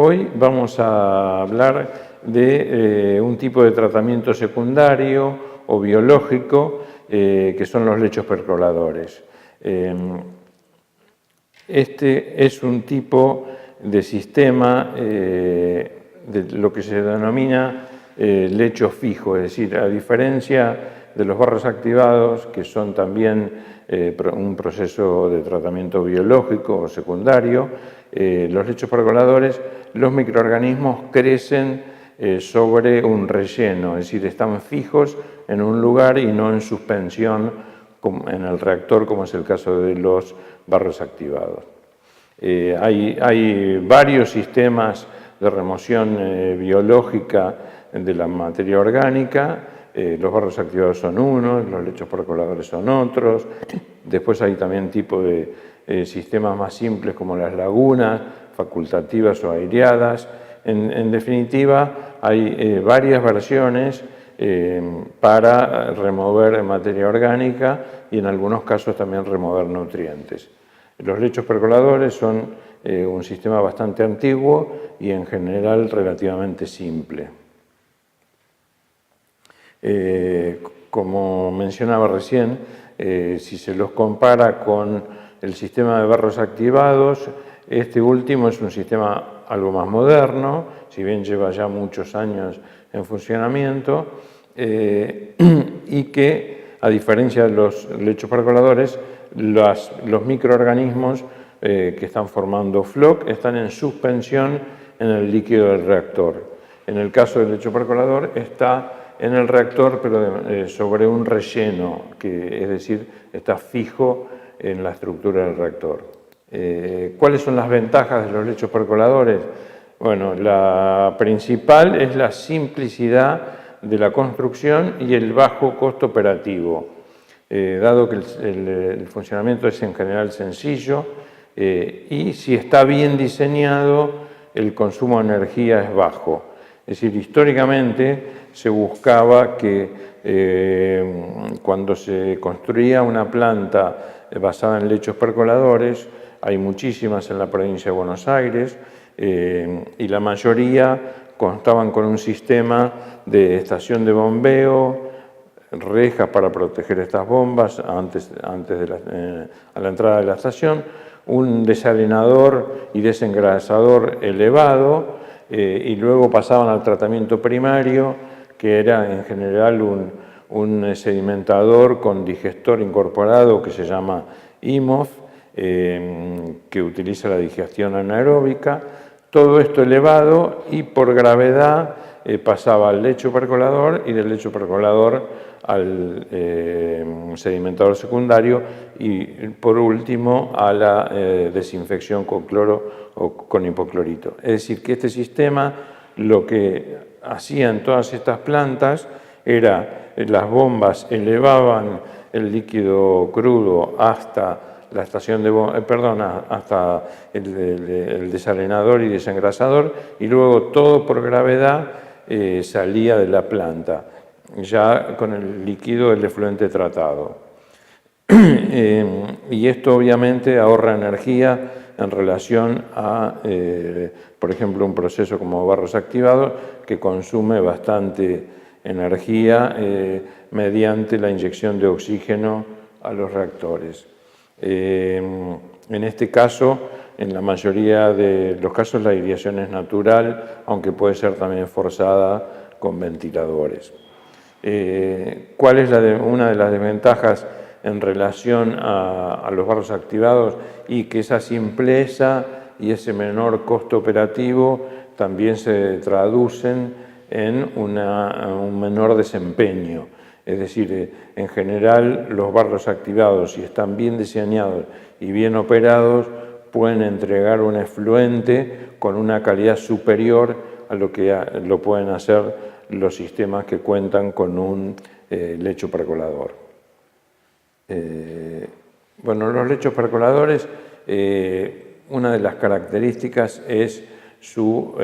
Hoy vamos a hablar de un tipo de tratamiento secundario o biológico que son los lechos percoladores. Este es un tipo de sistema de lo que se denomina lecho fijo, es decir, a diferencia de los barros activados, que son también un proceso de tratamiento biológico o secundario, los lechos percoladores, los microorganismos crecen sobre un relleno, es decir, están fijos en un lugar y no en suspensión en el reactor, como es el caso de los barros activados. Hay varios sistemas de remoción biológica de la materia orgánica. Los barros activados son unos, los lechos percoladores son otros. Después hay también tipos de sistemas más simples como las lagunas, facultativas o aireadas. En definitiva, hay varias versiones para remover materia orgánica y en algunos casos también remover nutrientes. Los lechos percoladores son un sistema bastante antiguo y en general relativamente simple. Como mencionaba recién, si se los compara con el sistema de barros activados, este último es un sistema algo más moderno, si bien lleva ya muchos años en funcionamiento, y que, a diferencia de los lechos percoladores, los microorganismos que están formando FLOC están en suspensión en el líquido del reactor. En el caso del lecho percolador está en el reactor, pero sobre un relleno, es decir, está fijo en la estructura del reactor. ¿Cuáles son las ventajas de los lechos percoladores? Bueno, la principal es la simplicidad de la construcción y el bajo costo operativo. Dado que el funcionamiento es en general sencillo y si está bien diseñado, el consumo de energía es bajo. Es decir, históricamente se buscaba que cuando se construía una planta basada en lechos percoladores, hay muchísimas en la provincia de Buenos Aires, y la mayoría constaban con un sistema de estación de bombeo, rejas para proteger estas bombas antes de a la entrada de la estación, un desalinador y desengrasador elevado, y luego pasaban al tratamiento primario, que era en general un sedimentador con digestor incorporado que se llama IMOF, que utiliza la digestión anaeróbica. Todo esto elevado y por gravedad pasaba al lecho percolador y del lecho percolador al sedimentador secundario y por último a la desinfección con cloro o con hipoclorito. Es decir, que este sistema lo que hacía en todas estas plantas era las bombas elevaban el líquido crudo hasta la estación de hasta el desalinador y desengrasador y luego todo por gravedad salía de la planta, ya con el líquido del efluente tratado. Y esto obviamente ahorra energía en relación a, por ejemplo, un proceso como barros activados que consume bastante energía mediante la inyección de oxígeno a los reactores. En este caso, en la mayoría de los casos, la aireación es natural, aunque puede ser también forzada con ventiladores. ¿Cuál es una de las desventajas en relación a los barros activados? Y que esa simpleza y ese menor costo operativo también se traducen en un menor desempeño. Es decir, en general los barros activados, si están bien diseñados y bien operados, pueden entregar un efluente con una calidad superior a lo que lo pueden hacer los sistemas que cuentan con un lecho percolador. Bueno, los lechos percoladores, una de las características es su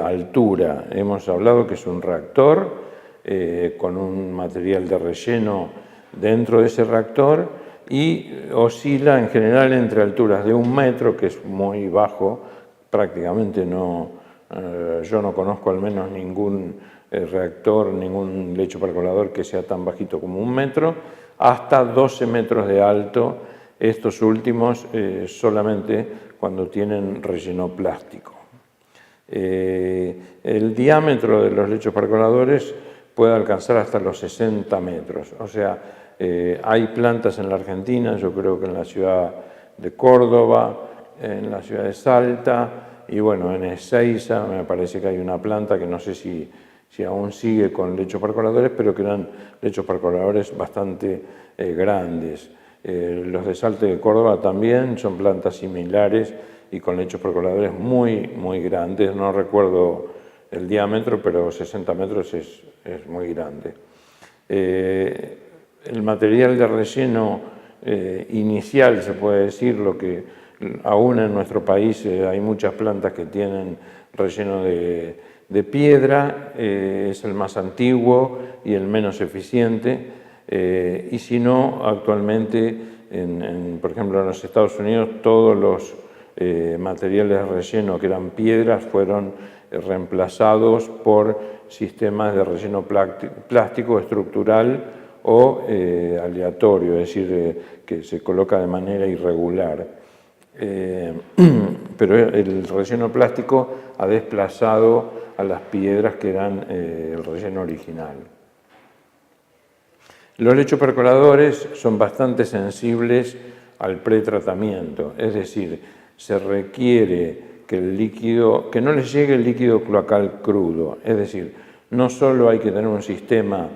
altura. Hemos hablado que es un reactor con un material de relleno dentro de ese reactor y oscila en general entre alturas de 1 metro, que es muy bajo, prácticamente no Yo no conozco al menos ningún reactor, ningún lecho percolador que sea tan bajito como 1 metro, hasta 12 metros de alto, estos últimos solamente cuando tienen relleno plástico. El diámetro de los lechos percoladores puede alcanzar hasta los 60 metros, o sea, hay plantas en la Argentina, yo creo que en la ciudad de Córdoba, en la ciudad de Salta, y bueno, en Ezeiza me parece que hay una planta que no sé si aún sigue con lechos percoladores, pero que eran lechos percoladores bastante grandes. Los de Salta y de Córdoba también son plantas similares y con lechos percoladores muy, muy grandes. No recuerdo el diámetro, pero 60 metros es muy grande. El material de relleno inicial, se puede decir, lo que aún en nuestro país hay muchas plantas que tienen relleno de piedra, es el más antiguo y el menos eficiente, y si no, actualmente, por ejemplo, en los Estados Unidos, todos los materiales de relleno que eran piedras fueron reemplazados por sistemas de relleno plástico estructural o aleatorio, es decir, que se coloca de manera irregular. Pero el relleno plástico ha desplazado a las piedras que eran el relleno original. Los lechos percoladores son bastante sensibles al pretratamiento, es decir, se requiere que no les llegue el líquido cloacal crudo, es decir, no solo hay que tener un sistema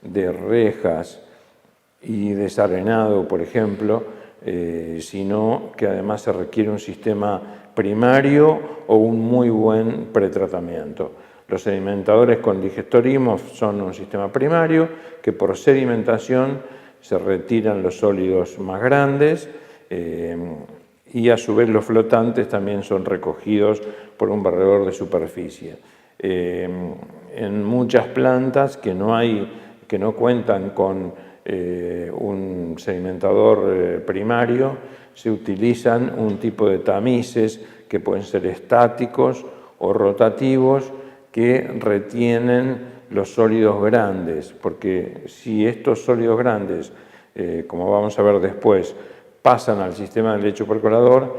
de rejas y desarenado, por ejemplo, sino que además se requiere un sistema primario o un muy buen pretratamiento. Los sedimentadores con digestorismo son un sistema primario que por sedimentación se retiran los sólidos más grandes y a su vez los flotantes también son recogidos por un barredor de superficie. En muchas plantas que no cuentan con un sedimentador primario, se utilizan un tipo de tamices que pueden ser estáticos o rotativos que retienen los sólidos grandes, porque si estos sólidos grandes, como vamos a ver después, pasan al sistema del lecho percolador,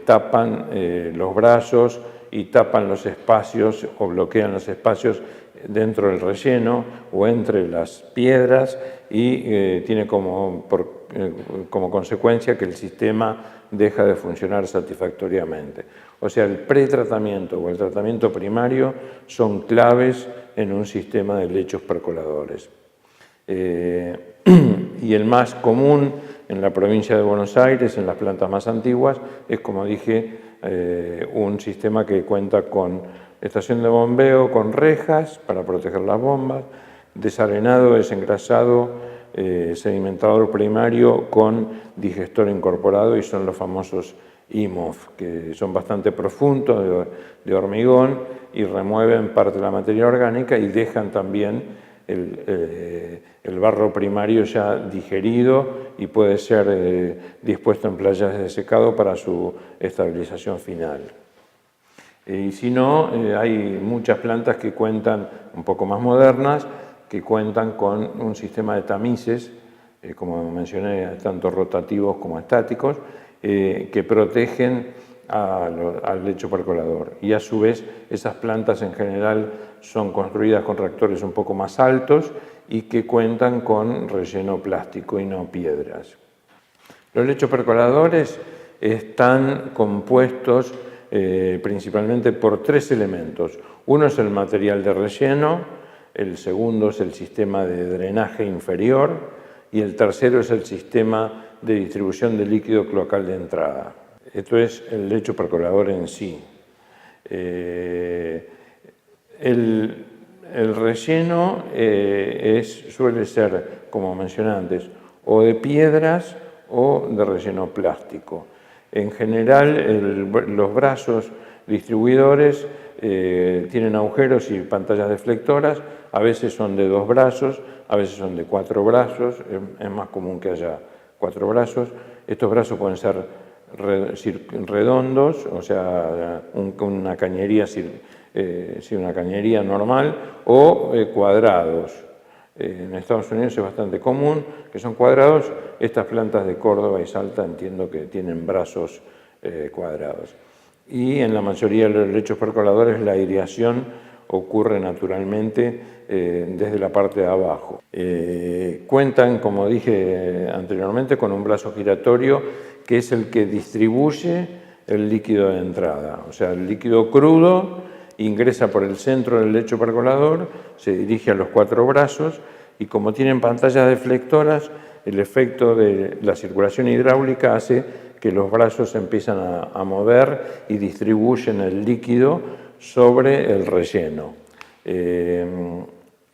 tapan los brazos y tapan los espacios o bloquean los espacios dentro del relleno o entre las piedras y tiene como consecuencia que el sistema deja de funcionar satisfactoriamente. O sea, el pretratamiento o el tratamiento primario son claves en un sistema de lechos percoladores. Y el más común en la provincia de Buenos Aires, en las plantas más antiguas, es, como dije, un sistema que cuenta con estación de bombeo con rejas para proteger las bombas, desarenado, desengrasado, sedimentador primario con digestor incorporado, y son los famosos IMOF, que son bastante profundos, de hormigón, y remueven parte de la materia orgánica y dejan también el barro primario ya digerido y puede ser dispuesto en playas de secado para su estabilización final. Y si no, hay muchas plantas que cuentan, un poco más modernas, que cuentan con un sistema de tamices, como mencioné, tanto rotativos como estáticos, que protegen al lecho percolador. Y a su vez, esas plantas en general son construidas con reactores un poco más altos y que cuentan con relleno plástico y no piedras. Los lechos percoladores están compuestos principalmente por 3 elementos. Uno es el material de relleno, el segundo es el sistema de drenaje inferior y el tercero es el sistema de distribución de líquido cloacal de entrada. Esto es el lecho percolador en sí. El relleno suele ser, como mencioné antes, o de piedras o de relleno plástico. En general, los brazos distribuidores tienen agujeros y pantallas deflectoras, a veces son de 2 brazos, a veces son de 4 brazos, es más común que haya 4 brazos. Estos brazos pueden ser redondos, o sea, una cañería una cañería normal, o cuadrados. En Estados Unidos es bastante común que son cuadrados. Estas plantas de Córdoba y Salta entiendo que tienen brazos cuadrados. Y en la mayoría de los lechos percoladores la aireación ocurre naturalmente desde la parte de abajo. Cuentan, como dije anteriormente, con un brazo giratorio que es el que distribuye el líquido de entrada. O sea, el líquido crudo ingresa por el centro del lecho percolador, se dirige a los 4 brazos y como tienen pantallas deflectoras, el efecto de la circulación hidráulica hace que los brazos se empiezan a mover y distribuyen el líquido sobre el relleno.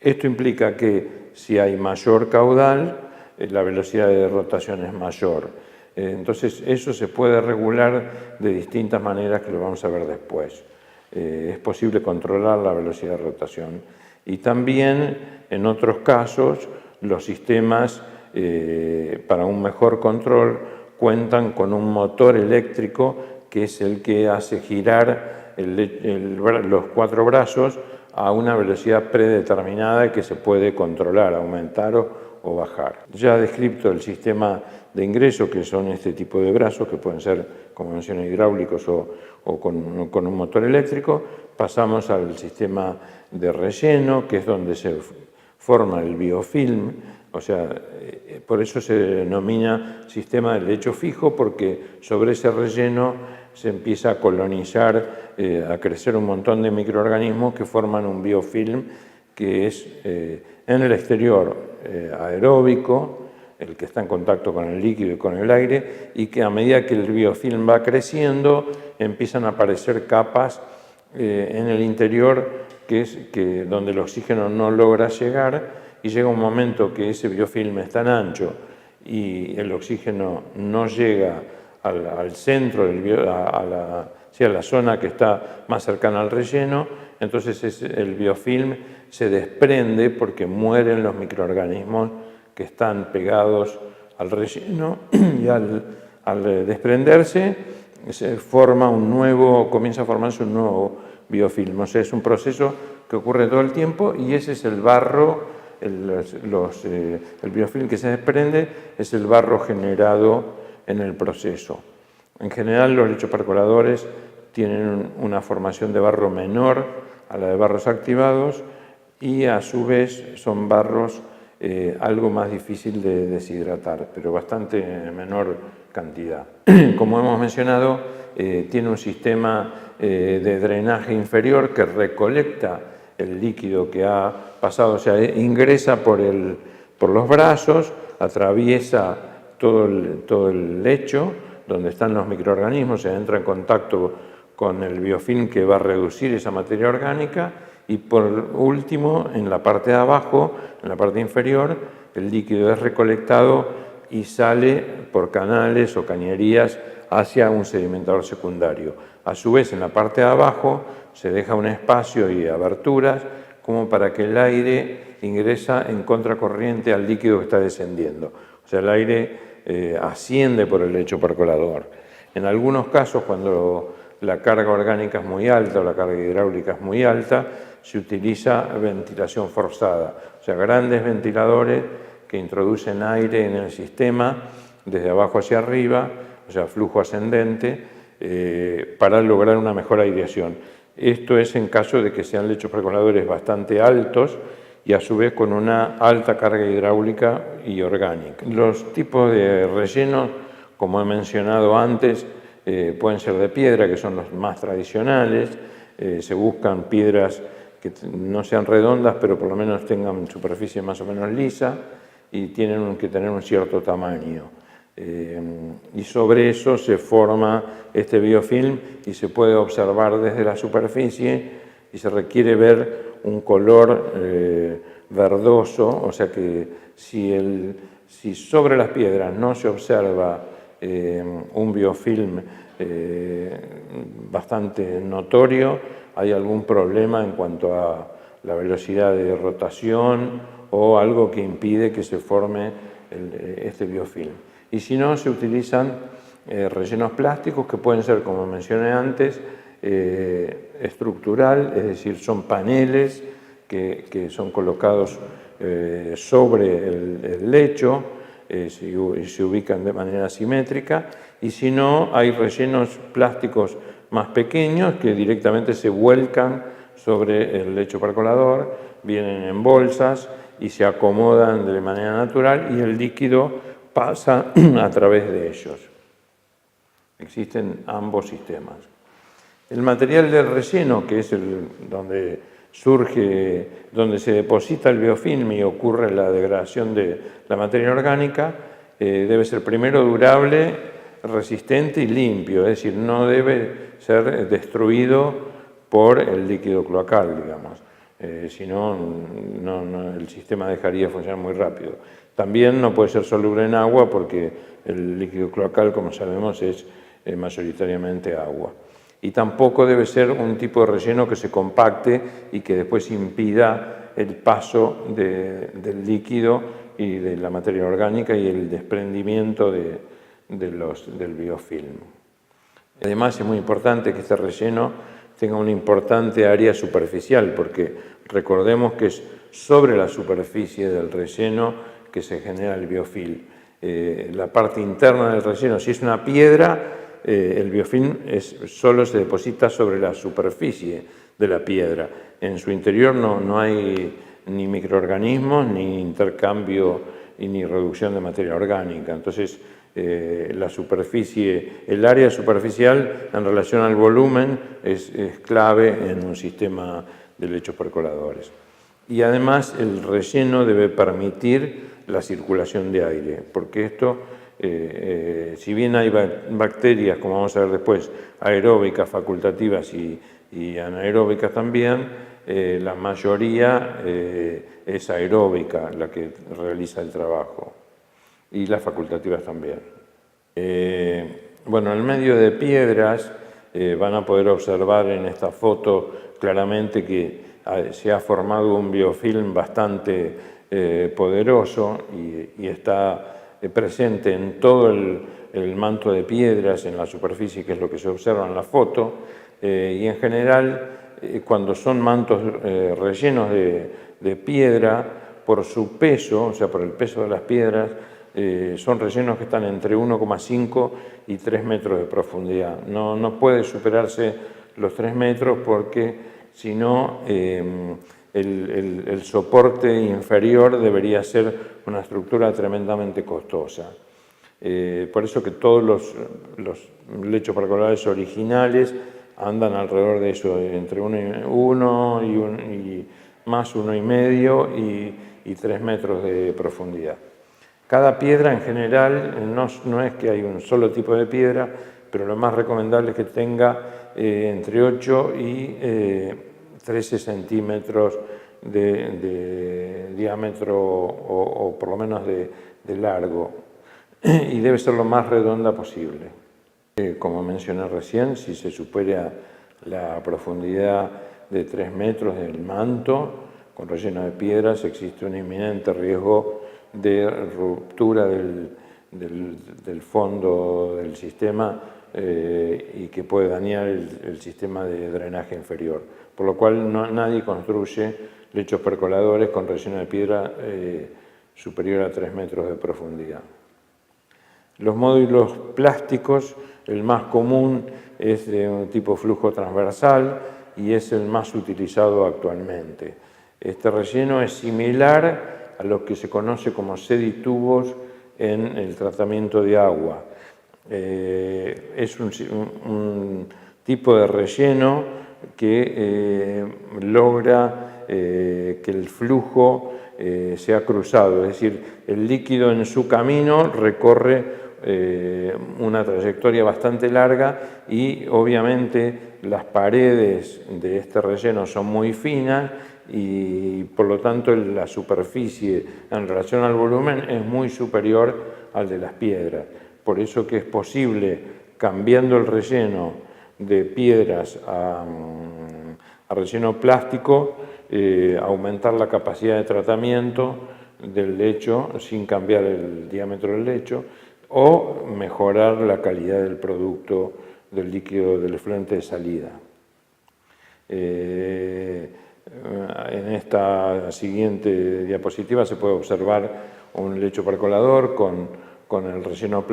Esto implica que si hay mayor caudal, la velocidad de rotación es mayor. Entonces eso se puede regular de distintas maneras que lo vamos a ver después. Es posible controlar la velocidad de rotación. Y también, en otros casos, los sistemas para un mejor control cuentan con un motor eléctrico que es el que hace girar los 4 brazos a una velocidad predeterminada que se puede controlar, aumentar o bajar. Ya descrito el sistema de ingreso, que son este tipo de brazos, que pueden ser, como mencioné, hidráulicos o con un motor eléctrico, pasamos al sistema de relleno, que es donde se forma el biofilm. O sea, por eso se denomina sistema de lecho fijo, porque sobre ese relleno se empieza a colonizar, a crecer un montón de microorganismos que forman un biofilm que es en el exterior aeróbico, el que está en contacto con el líquido y con el aire, y que a medida que el biofilm va creciendo empiezan a aparecer capas en el interior donde el oxígeno no logra llegar, y llega un momento que ese biofilm es tan ancho y el oxígeno no llega al centro, a la zona que está más cercana al relleno. Entonces el biofilm se desprende porque mueren los microorganismos que están pegados al relleno, y al desprenderse comienza a formarse un nuevo biofilm. O sea, es un proceso que ocurre todo el tiempo, y ese es el barro. El biofilm que se desprende es el barro generado en el proceso. En general, los lechos percoladores tienen una formación de barro menor a la de barros activados, y a su vez son barros algo más difícil de deshidratar, pero bastante menor cantidad. Como hemos mencionado, tiene un sistema de drenaje inferior que recolecta el líquido que ha pasado, o sea, ingresa por los brazos, atraviesa todo el lecho donde están los microorganismos, se entra en contacto con el biofilm que va a reducir esa materia orgánica, y por último, en la parte de abajo, en la parte inferior, el líquido es recolectado y sale por canales o cañerías hacia un sedimentador secundario. A su vez, en la parte de abajo se deja un espacio y aberturas como para que el aire ingresa en contracorriente al líquido que está descendiendo. O sea, el aire asciende por el lecho percolador. En algunos casos, cuando la carga orgánica es muy alta o la carga hidráulica es muy alta, se utiliza ventilación forzada, o sea, grandes ventiladores que introducen aire en el sistema desde abajo hacia arriba, o sea, flujo ascendente, para lograr una mejor aireación. Esto es en caso de que sean lechos percoladores bastante altos y a su vez con una alta carga hidráulica y orgánica. Los tipos de rellenos, como he mencionado antes, pueden ser de piedra, que son los más tradicionales. Se buscan piedras que no sean redondas, pero por lo menos tengan superficie más o menos lisa y tienen que tener un cierto tamaño. Y sobre eso se forma este biofilm y se puede observar desde la superficie, y se requiere ver un color verdoso, o sea que si sobre las piedras no se observa un biofilm bastante notorio, hay algún problema en cuanto a la velocidad de rotación o algo que impide que se forme este biofilm. Y si no, se utilizan rellenos plásticos que pueden ser, como mencioné antes, estructural, es decir, son paneles que son colocados sobre el lecho, se ubican de manera simétrica, y si no, hay rellenos plásticos más pequeños que directamente se vuelcan sobre el lecho percolador, vienen en bolsas y se acomodan de manera natural y el líquido pasa a través de ellos. Existen ambos sistemas. El material del relleno, que es donde se deposita el biofilm y ocurre la degradación de la materia orgánica, debe ser primero durable, resistente y limpio, es decir, no debe ser destruido por el líquido cloacal, digamos. Si no, el sistema dejaría de funcionar muy rápido. También no puede ser soluble en agua porque el líquido cloacal, como sabemos, es mayoritariamente agua. Y tampoco debe ser un tipo de relleno que se compacte y que después impida el paso del líquido y de la materia orgánica y el desprendimiento del biofilm. Además, es muy importante que este relleno tenga una importante área superficial, porque recordemos que es sobre la superficie del relleno que se genera el biofilm. La parte interna del relleno, si es una piedra, el biofilm solo se deposita sobre la superficie de la piedra. En su interior no hay ni microorganismos, ni intercambio y ni reducción de materia orgánica. Entonces, la superficie, el área superficial en relación al volumen es clave en un sistema de lechos percoladores. Y además el relleno debe permitir la circulación de aire, porque esto, si bien hay bacterias, como vamos a ver después, aeróbicas, facultativas y anaeróbicas también, la mayoría es aeróbica la que realiza el trabajo, y las facultativas también. Bueno, en medio de piedras van a poder observar en esta foto claramente que se ha formado un biofilm bastante poderoso y está presente en todo el manto de piedras, en la superficie, que es lo que se observa en la foto, y en general cuando son mantos rellenos de piedra, por su peso, o sea, por el peso de las piedras, son rellenos que están entre 1,5 y 3 metros de profundidad. No puede superarse los 3 metros porque si no el soporte inferior debería ser una estructura tremendamente costosa. Por eso que todos los lechos percoladores originales andan alrededor de eso, entre 1 y más 1,5 y 3 metros de profundidad. Cada piedra en general, no es que hay un solo tipo de piedra, pero lo más recomendable es que tenga entre 8 y 13 centímetros de diámetro o por lo menos de largo, y debe ser lo más redonda posible. Como mencioné recién, si se supera la profundidad de 3 metros del manto con relleno de piedras, existe un inminente riesgo de ruptura del fondo del sistema y que puede dañar el sistema de drenaje inferior. Por lo cual nadie construye lechos percoladores con relleno de piedra superior a 3 metros de profundidad. Los módulos plásticos, el más común es de un tipo flujo transversal y es el más utilizado actualmente. Este relleno es similar a lo que se conoce como seditubos en el tratamiento de agua. Es un tipo de relleno que logra que el flujo sea cruzado, es decir, el líquido en su camino recorre una trayectoria bastante larga y obviamente las paredes de este relleno son muy finas y por lo tanto la superficie en relación al volumen es muy superior al de las piedras. Por eso que es posible, cambiando el relleno de piedras a relleno plástico, aumentar la capacidad de tratamiento del lecho sin cambiar el diámetro del lecho o mejorar la calidad del producto del líquido del efluente de salida. En esta siguiente diapositiva se puede observar un lecho percolador con el relleno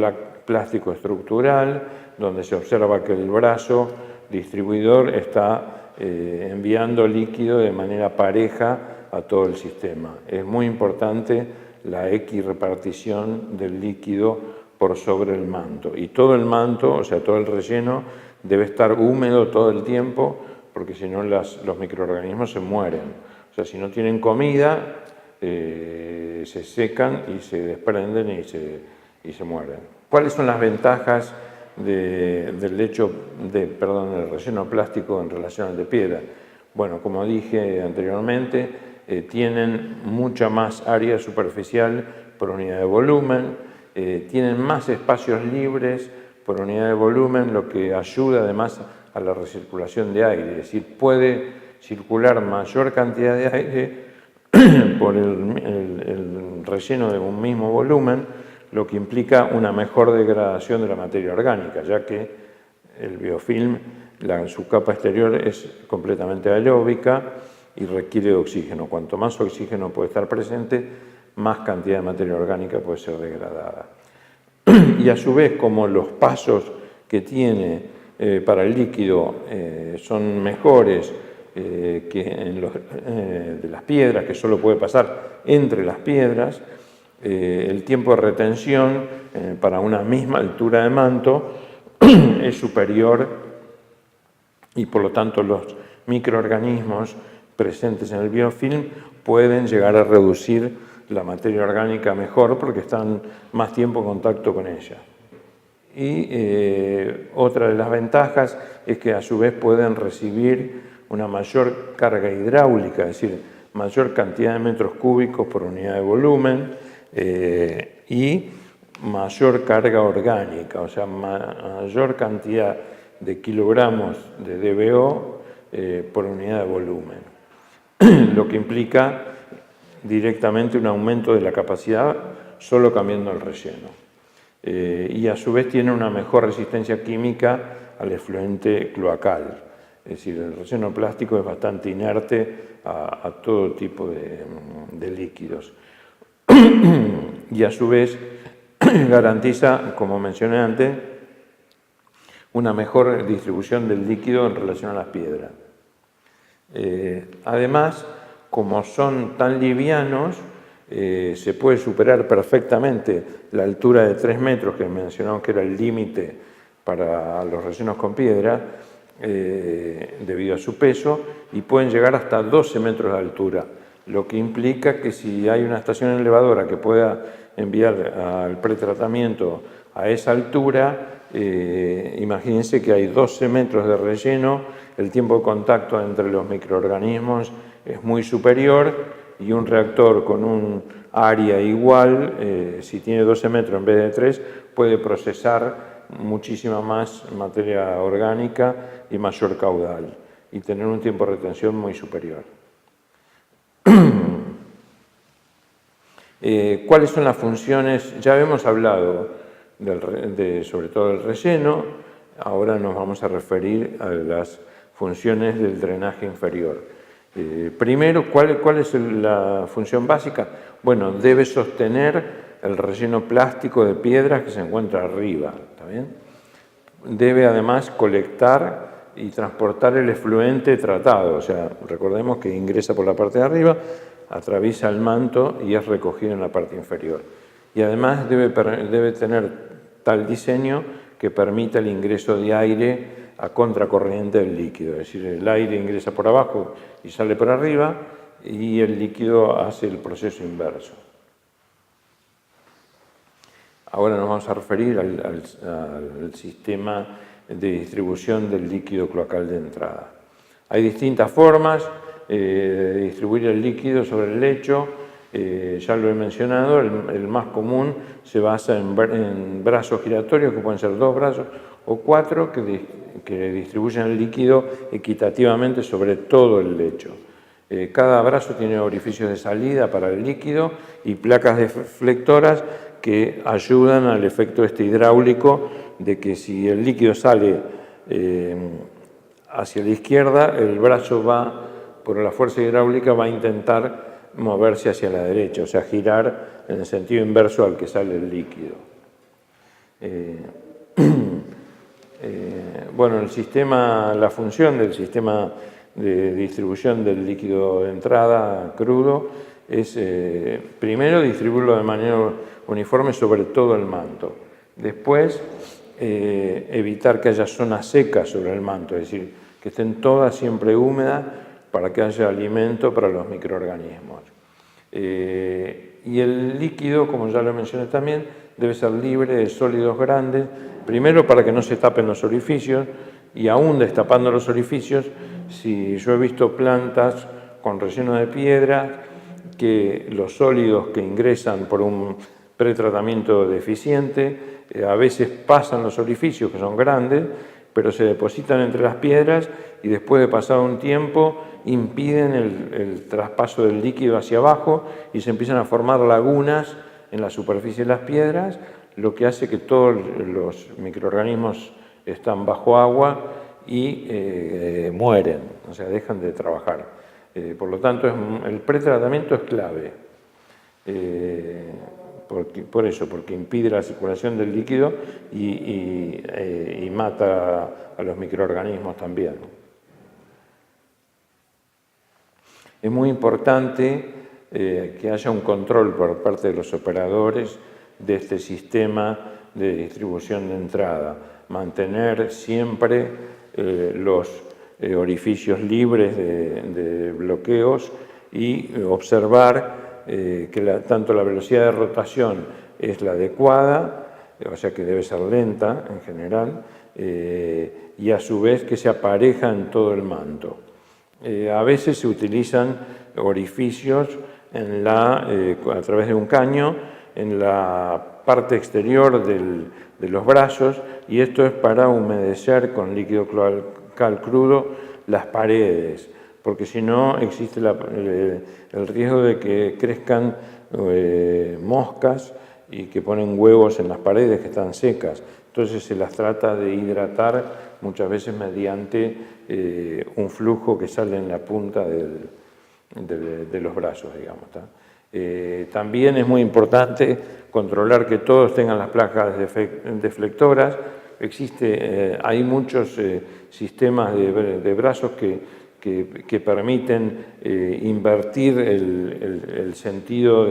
plástico estructural, donde se observa que el brazo distribuidor está enviando líquido de manera pareja a todo el sistema. Es muy importante la equirrepartición del líquido por sobre el manto. Y todo el manto, o sea, todo el relleno, debe estar húmedo todo el tiempo, porque si no los microorganismos se mueren. O sea, si no tienen comida, se secan y se desprenden y se mueren. ¿Cuáles son las ventajas del relleno plástico en relación al de piedra? Bueno, como dije anteriormente, tienen mucha más área superficial por unidad de volumen, tienen más espacios libres por unidad de volumen, lo que ayuda además a la recirculación de aire, es decir, puede circular mayor cantidad de aire por el relleno de un mismo volumen, lo que implica una mejor degradación de la materia orgánica, ya que el biofilm, su capa exterior es completamente aeróbica y requiere de oxígeno. Cuanto más oxígeno puede estar presente, más cantidad de materia orgánica puede ser degradada. Y a su vez, como los pasos que tiene para el líquido son mejores que de las piedras, que solo puede pasar entre las piedras, el tiempo de retención para una misma altura de manto es superior y por lo tanto los microorganismos presentes en el biofilm pueden llegar a reducir la materia orgánica mejor porque están más tiempo en contacto con ella. Y otra de las ventajas es que a su vez pueden recibir una mayor carga hidráulica, es decir, mayor cantidad de metros cúbicos por unidad de volumen y mayor carga orgánica, o sea, mayor cantidad de kilogramos de DBO por unidad de volumen, lo que implica directamente un aumento de la capacidad solo cambiando el relleno. Y a su vez tiene una mejor resistencia química al efluente cloacal. Es decir, el relleno plástico es bastante inerte a todo tipo de líquidos. Y a su vez garantiza, como mencioné antes, una mejor distribución del líquido en relación a las piedras. Además, como son tan livianos, se puede superar perfectamente la altura de 3 metros que mencionamos que era el límite para los rellenos con piedra debido a su peso, y pueden llegar hasta 12 metros de altura, lo que implica que si hay una estación elevadora que pueda enviar al pretratamiento a esa altura, imagínense que hay 12 metros de relleno, el tiempo de contacto entre los microorganismos es muy superior, y un reactor con un área igual, si tiene 12 metros en vez de 3, puede procesar muchísima más materia orgánica y mayor caudal, y tener un tiempo de retención muy superior. ¿Cuáles son las funciones? Ya hemos hablado sobre todo del relleno, ahora nos vamos a referir a las funciones del drenaje inferior. Primero, ¿cuál es la función básica? Bueno, debe sostener el relleno plástico de piedras que se encuentra arriba, ¿está bien? Debe además colectar y transportar el efluente tratado, o sea, recordemos que ingresa por la parte de arriba, atraviesa el manto y es recogido en la parte inferior. Y además debe tener tal diseño que permita el ingreso de aire a contracorriente del líquido, es decir, el aire ingresa por abajo y sale por arriba y el líquido hace el proceso inverso. Ahora nos vamos a referir al sistema de distribución del líquido cloacal de entrada. Hay distintas formas de distribuir el líquido sobre el lecho, ya lo he mencionado, el más común se basa en brazos giratorios, que pueden ser 2 brazos o 4, que distribuyen el líquido equitativamente sobre todo el lecho. Cada brazo tiene orificios de salida para el líquido y placas deflectoras que ayudan al efecto hidráulico de que si el líquido sale hacia la izquierda, el brazo va, por la fuerza hidráulica, va a intentar moverse hacia la derecha, o sea, girar en el sentido inverso al que sale el líquido. Bueno, el sistema, la función del sistema de distribución del líquido de entrada crudo es, primero, distribuirlo de manera uniforme sobre todo el manto. Después, evitar que haya zonas secas sobre el manto, es decir, que estén todas siempre húmedas para que haya alimento para los microorganismos. Y el líquido, como ya lo mencioné también, debe ser libre de sólidos grandes, primero para que no se tapen los orificios, y aún destapando los orificios, si yo he visto plantas con relleno de piedra, que los sólidos que ingresan por un pretratamiento deficiente, a veces pasan los orificios, que son grandes, pero se depositan entre las piedras y después de pasado un tiempo impiden el traspaso del líquido hacia abajo y se empiezan a formar lagunas en la superficie de las piedras, lo que hace que todos los microorganismos están bajo agua y mueren, o sea, dejan de trabajar. Por lo tanto, el pretratamiento es clave. Porque impide la circulación del líquido y mata a los microorganismos también. Es muy importante que haya un control por parte de los operadores de este sistema de distribución de entrada, mantener siempre los orificios libres de bloqueos y observar que tanto la velocidad de rotación es la adecuada, o sea que debe ser lenta en general, y a su vez que se apareja en todo el manto. A veces se utilizan orificios a través de un caño en la parte exterior de los brazos, y esto es para humedecer con líquido cloacal crudo las paredes, porque si no existe el riesgo de que crezcan moscas y que ponen huevos en las paredes que están secas. Entonces se las trata de hidratar muchas veces mediante un flujo que sale en la punta de los brazos, digamos. También es muy importante controlar que todos tengan las placas deflectoras. Hay muchos sistemas de brazos que permiten invertir el sentido,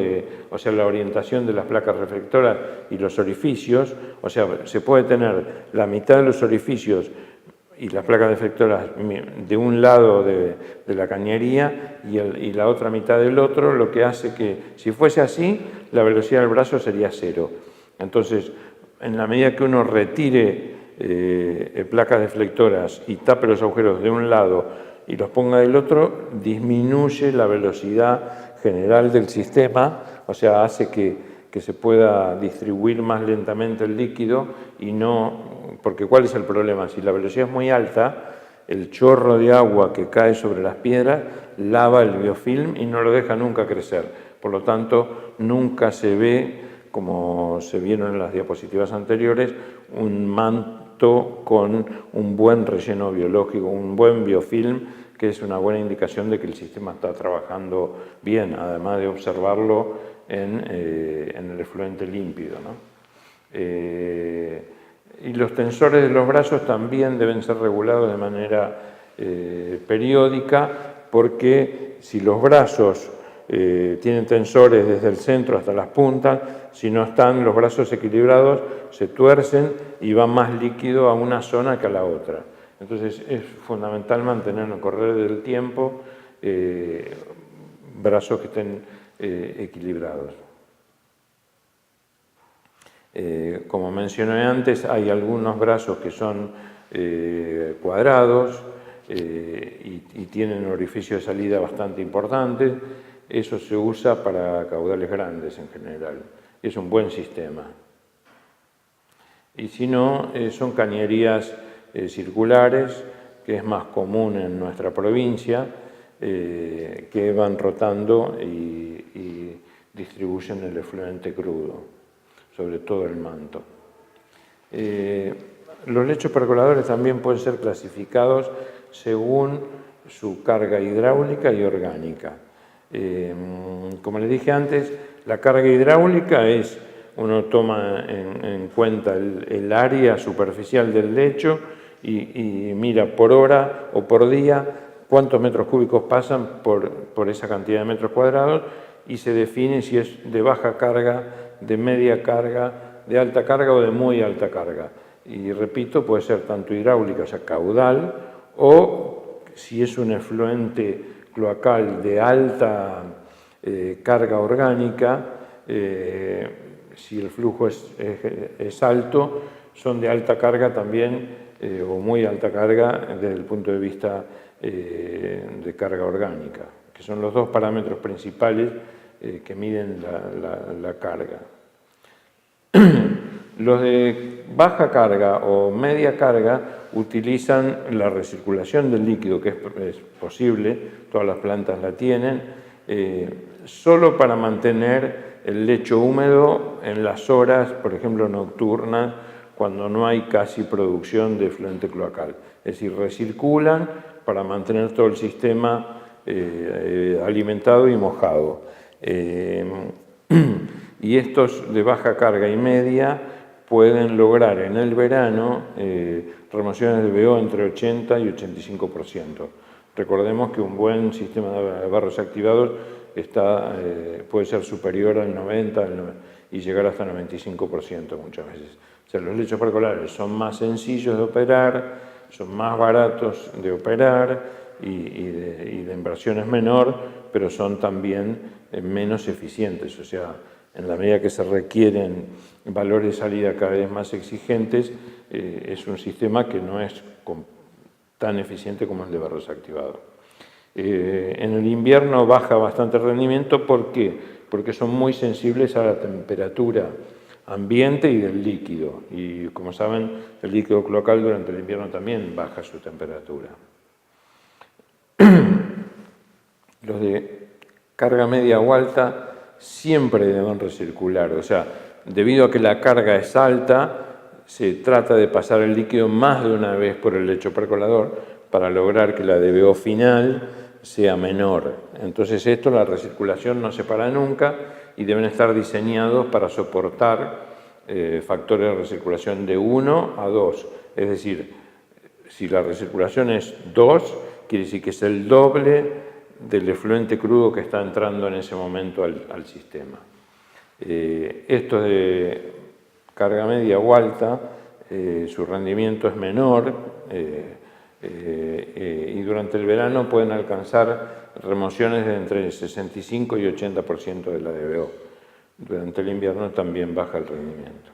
o sea, la orientación de las placas reflectoras y los orificios. O sea, se puede tener la mitad de los orificios y las placas deflectoras de un lado de la cañería y la otra mitad del otro, lo que hace que, si fuese así, la velocidad del brazo sería 0. Entonces, en la medida que uno retire placas deflectoras y tape los agujeros de un lado y los ponga del otro, disminuye la velocidad general del sistema, o sea, hace que se pueda distribuir más lentamente el líquido y no... Porque ¿cuál es el problema? Si la velocidad es muy alta, el chorro de agua que cae sobre las piedras lava el biofilm y no lo deja nunca crecer. Por lo tanto, nunca se ve, como se vieron en las diapositivas anteriores, un manto con un buen relleno biológico, un buen biofilm, que es una buena indicación de que el sistema está trabajando bien, además de observarlo en el efluente límpido, ¿no? Y los tensores de los brazos también deben ser regulados de manera periódica, porque si los brazos tienen tensores desde el centro hasta las puntas, si no están los brazos equilibrados, se tuercen y va más líquido a una zona que a la otra. Entonces es fundamental mantener en el correr del tiempo brazos que estén equilibrados. Como mencioné antes, hay algunos brazos que son cuadrados y tienen un orificio de salida bastante importante. Eso se usa para caudales grandes en general. Es un buen sistema. Y si no, son cañerías circulares, que es más común en nuestra provincia, que van rotando y distribuyen el efluente crudo sobre todo el manto. Los lechos percoladores también pueden ser clasificados según su carga hidráulica y orgánica. Como les dije antes, la carga hidráulica es, uno toma en cuenta el área superficial del lecho y mira por hora o por día cuántos metros cúbicos pasan por esa cantidad de metros cuadrados y se define si es de baja carga, de media carga, de alta carga o de muy alta carga. Y repito, puede ser tanto hidráulica, o sea, caudal, o si es un efluente cloacal de alta carga orgánica, si el flujo es alto, son de alta carga también, o muy alta carga desde el punto de vista de carga orgánica, que son los dos parámetros principales que miden la carga. Los de baja carga o media carga utilizan la recirculación del líquido, que es posible, todas las plantas la tienen, solo para mantener el lecho húmedo en las horas, por ejemplo, nocturnas, cuando no hay casi producción de efluente cloacal. Es decir, recirculan para mantener todo el sistema alimentado y mojado. Y estos de baja carga y media pueden lograr en el verano remociones de BO entre 80 y 85%. Recordemos que un buen sistema de barros activados puede ser superior al 90 y llegar hasta el 95% muchas veces. O sea, los lechos percolares son más sencillos de operar, son más baratos de operar y de inversión es menor, pero son también menos eficientes. O sea, en la medida que se requieren valores de salida cada vez más exigentes, es un sistema que no es tan eficiente como el de barros activados. En el invierno baja bastante el rendimiento, ¿por qué? Porque son muy sensibles a la temperatura ambiente y del líquido. Y como saben, el líquido cloacal durante el invierno también baja su temperatura. Los de carga media o alta siempre deben recircular, o sea, debido a que la carga es alta, se trata de pasar el líquido más de una vez por el lecho percolador para lograr que la DBO final sea menor. Entonces la recirculación no se para nunca y deben estar diseñados para soportar factores de recirculación de 1 a 2. Es decir, si la recirculación es 2, quiere decir que es el doble del efluente crudo que está entrando en ese momento al sistema. Esto de carga media o alta, su rendimiento es menor y durante el verano pueden alcanzar remociones de entre 65 y 80% de la DBO. Durante el invierno también baja el rendimiento.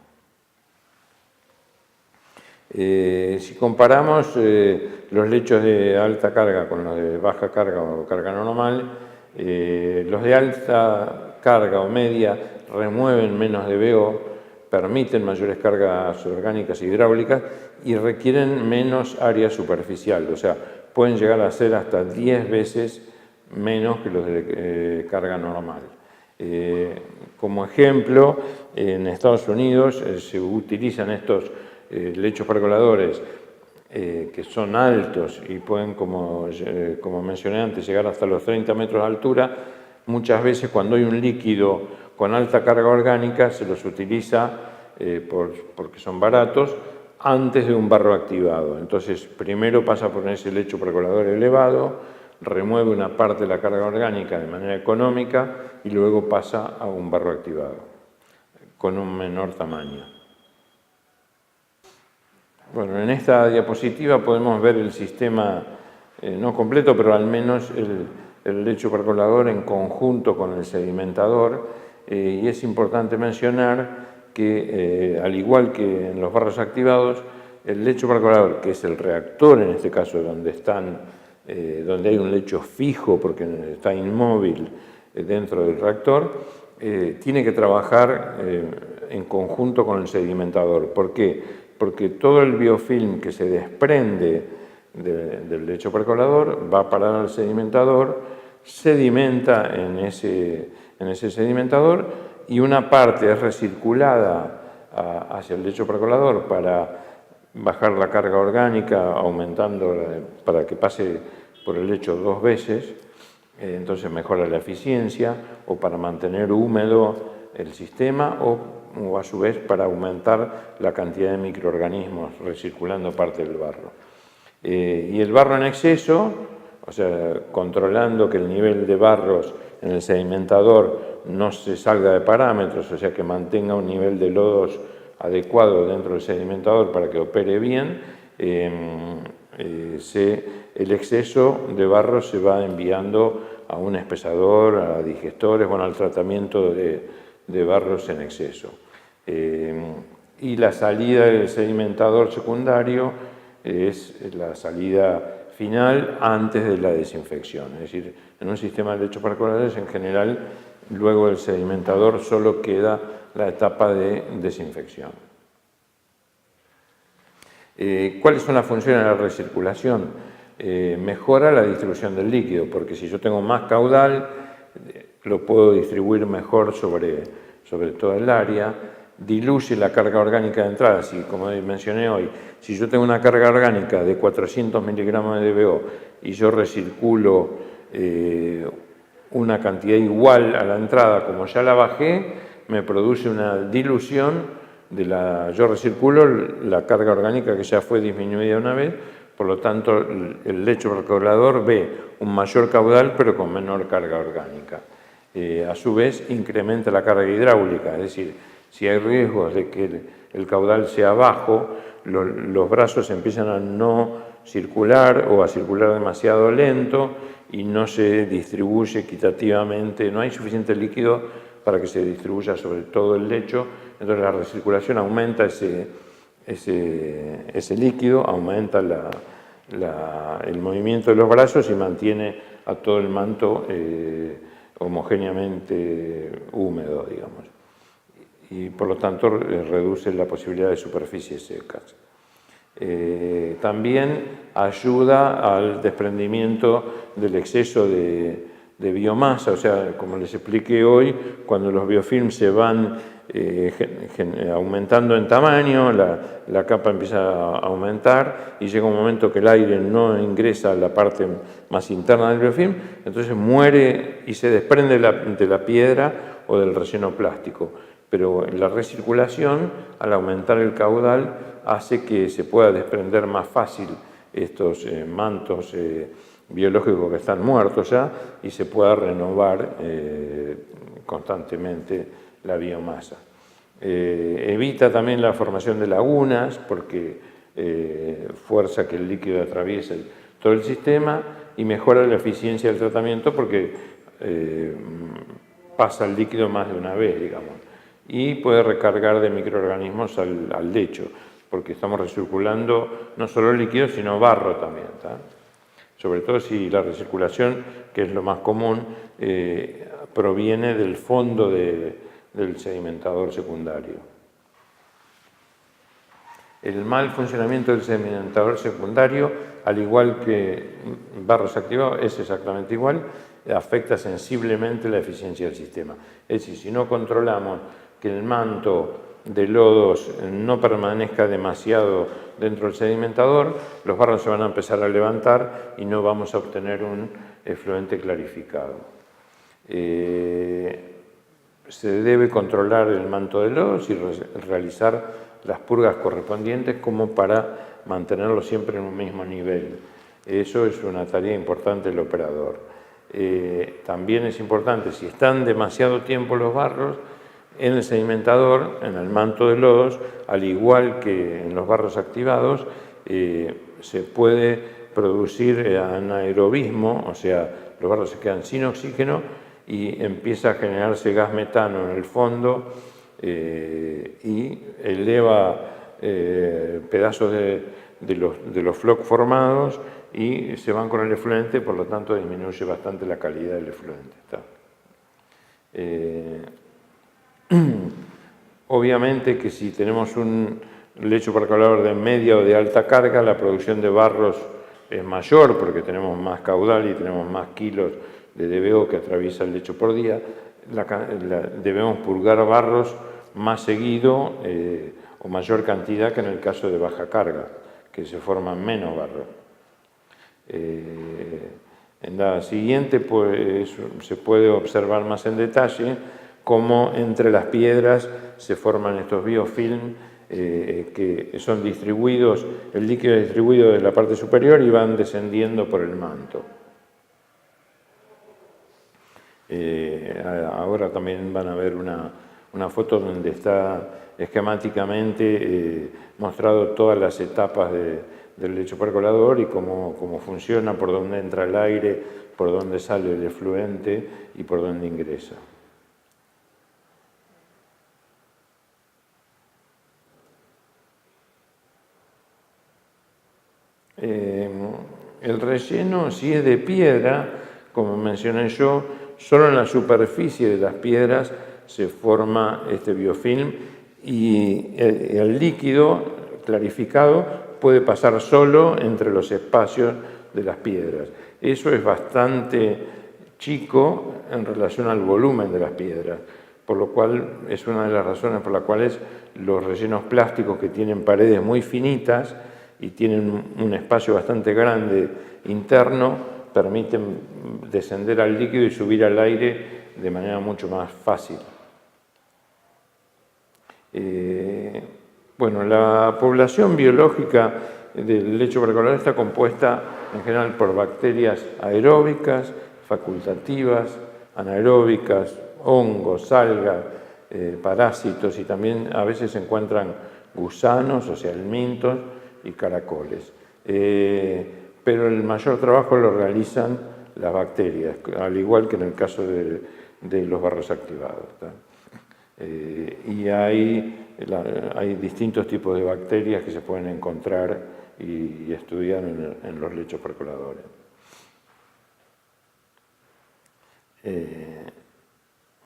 Si comparamos los lechos de alta carga con los de baja carga o carga normal, los de alta carga o media remueven menos DBO, permiten mayores cargas orgánicas e hidráulicas y requieren menos área superficial, o sea, pueden llegar a ser hasta 10 veces menos que los de carga normal. Como ejemplo, en Estados Unidos se utilizan estos lechos percoladores que son altos y pueden, como mencioné antes, llegar hasta los 30 metros de altura. Muchas veces cuando hay un líquido con alta carga orgánica se los utiliza porque son baratos antes de un barro activado. Entonces primero pasa por ese lecho percolador elevado, remueve una parte de la carga orgánica de manera económica y luego pasa a un barro activado con un menor tamaño. Bueno, en esta diapositiva podemos ver el sistema no completo, pero al menos el lecho percolador en conjunto con el sedimentador, y es importante mencionar que al igual que en los barros activados, el lecho percolador, que es el reactor en este caso donde hay un lecho fijo porque está inmóvil dentro del reactor, tiene que trabajar en conjunto con el sedimentador. ¿Por qué? Porque todo el biofilm que se desprende del lecho percolador va a parar al sedimentador, sedimenta en ese sedimentador y una parte es recirculada hacia el lecho percolador para bajar la carga orgánica aumentando para que pase por el lecho 2 veces, entonces mejora la eficiencia, o para mantener húmedo el sistema, o a su vez para aumentar la cantidad de microorganismos recirculando parte del barro. Y el barro en exceso, o sea, controlando que el nivel de barros en el sedimentador no se salga de parámetros, o sea, que mantenga un nivel de lodos adecuado dentro del sedimentador para que opere bien, el exceso de barro se va enviando a un espesador, a digestores, bueno, al tratamiento de barros en exceso. Y la salida del sedimentador secundario es la salida final antes de la desinfección. Es decir, en un sistema de lechos paracolares, en general, luego del sedimentador solo queda la etapa de desinfección. ¿Cuáles son las funciones de la recirculación? Mejora la distribución del líquido, porque si yo tengo más caudal, lo puedo distribuir mejor sobre toda el área. Diluye la carga orgánica de entrada, si, como mencioné hoy, si yo tengo una carga orgánica de 400 miligramos de DBO y yo recirculo una cantidad igual a la entrada, como ya la bajé, me produce una dilución yo recirculo la carga orgánica que ya fue disminuida una vez, por lo tanto el lecho percolador ve un mayor caudal pero con menor carga orgánica. A su vez incrementa la carga hidráulica, es decir, si hay riesgos de que el caudal sea bajo, los brazos empiezan a no circular o a circular demasiado lento y no se distribuye equitativamente, no hay suficiente líquido para que se distribuya sobre todo el lecho, entonces la recirculación aumenta ese líquido, aumenta el movimiento de los brazos y mantiene a todo el manto homogéneamente húmedo, digamos. Y por lo tanto reduce la posibilidad de superficies secas. También ayuda al desprendimiento del exceso de biomasa, o sea, como les expliqué hoy, cuando los biofilms se van aumentando en tamaño, la capa empieza a aumentar y llega un momento que el aire no ingresa a la parte más interna del biofilm, entonces muere y se desprende de la piedra o del relleno plástico. Pero la recirculación, al aumentar el caudal, hace que se pueda desprender más fácil estos mantos biológicos que están muertos ya y se pueda renovar constantemente la biomasa. Evita también la formación de lagunas porque fuerza que el líquido atraviese todo el sistema y mejora la eficiencia del tratamiento porque pasa el líquido más de una vez, digamos. Y puede recargar de microorganismos al lecho, porque estamos recirculando no solo líquido, sino barro también, ¿tá? Sobre todo si la recirculación, que es lo más común, proviene del fondo del sedimentador secundario. El mal funcionamiento del sedimentador secundario, al igual que barros activados, es exactamente igual, afecta sensiblemente la eficiencia del sistema. Es decir, si no controlamos que el manto de lodos no permanezca demasiado dentro del sedimentador, los barros se van a empezar a levantar y no vamos a obtener un efluente clarificado. Se debe controlar el manto de lodos y realizar las purgas correspondientes como para mantenerlo siempre en un mismo nivel. Eso es una tarea importante del operador. También es importante, si están demasiado tiempo los barros, en el sedimentador, en el manto de lodos, al igual que en los barros activados, se puede producir anaerobismo, o sea, los barros se quedan sin oxígeno y empieza a generarse gas metano en el fondo y eleva pedazos de los flocos formados y se van con el efluente, por lo tanto disminuye bastante la calidad del efluente. Obviamente que si tenemos un lecho percolador de media o de alta carga, la producción de barros es mayor porque tenemos más caudal y tenemos más kilos de DBO que atraviesa el lecho por día. Debemos purgar barros más seguido o mayor cantidad que en el caso de baja carga, que se forman menos barros. En la siguiente pues, se puede observar más en detalle cómo entre las piedras se forman estos biofilm que son distribuidos, el líquido es distribuido de la parte superior y van descendiendo por el manto. Ahora también van a ver una foto donde está esquemáticamente mostrado todas las etapas del lecho percolador y cómo funciona, por dónde entra el aire, por dónde sale el efluente y por dónde ingresa. El relleno, si es de piedra, como mencioné yo, solo en la superficie de las piedras se forma este biofilm y el líquido clarificado puede pasar solo entre los espacios de las piedras. Eso es bastante chico en relación al volumen de las piedras, por lo cual es una de las razones por las cuales los rellenos plásticos que tienen paredes muy finitas y tienen un espacio bastante grande interno, permiten descender al líquido y subir al aire de manera mucho más fácil. Bueno, la población biológica del lecho percolador está compuesta en general por bacterias aeróbicas, facultativas, anaeróbicas, hongos, algas, parásitos y también a veces se encuentran gusanos, o sea, helmintos y caracoles. Pero el mayor trabajo lo realizan las bacterias, al igual que en el caso de los barros activados. Y hay distintos tipos de bacterias que se pueden encontrar y estudiar en los lechos percoladores.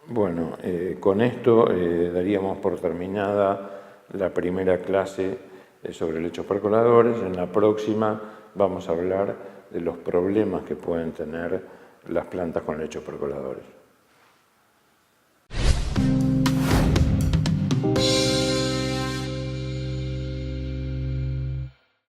Bueno, con esto daríamos por terminada la primera clase sobre lechos percoladores. En la próxima vamos a hablar de los problemas que pueden tener las plantas con lechos percoladores.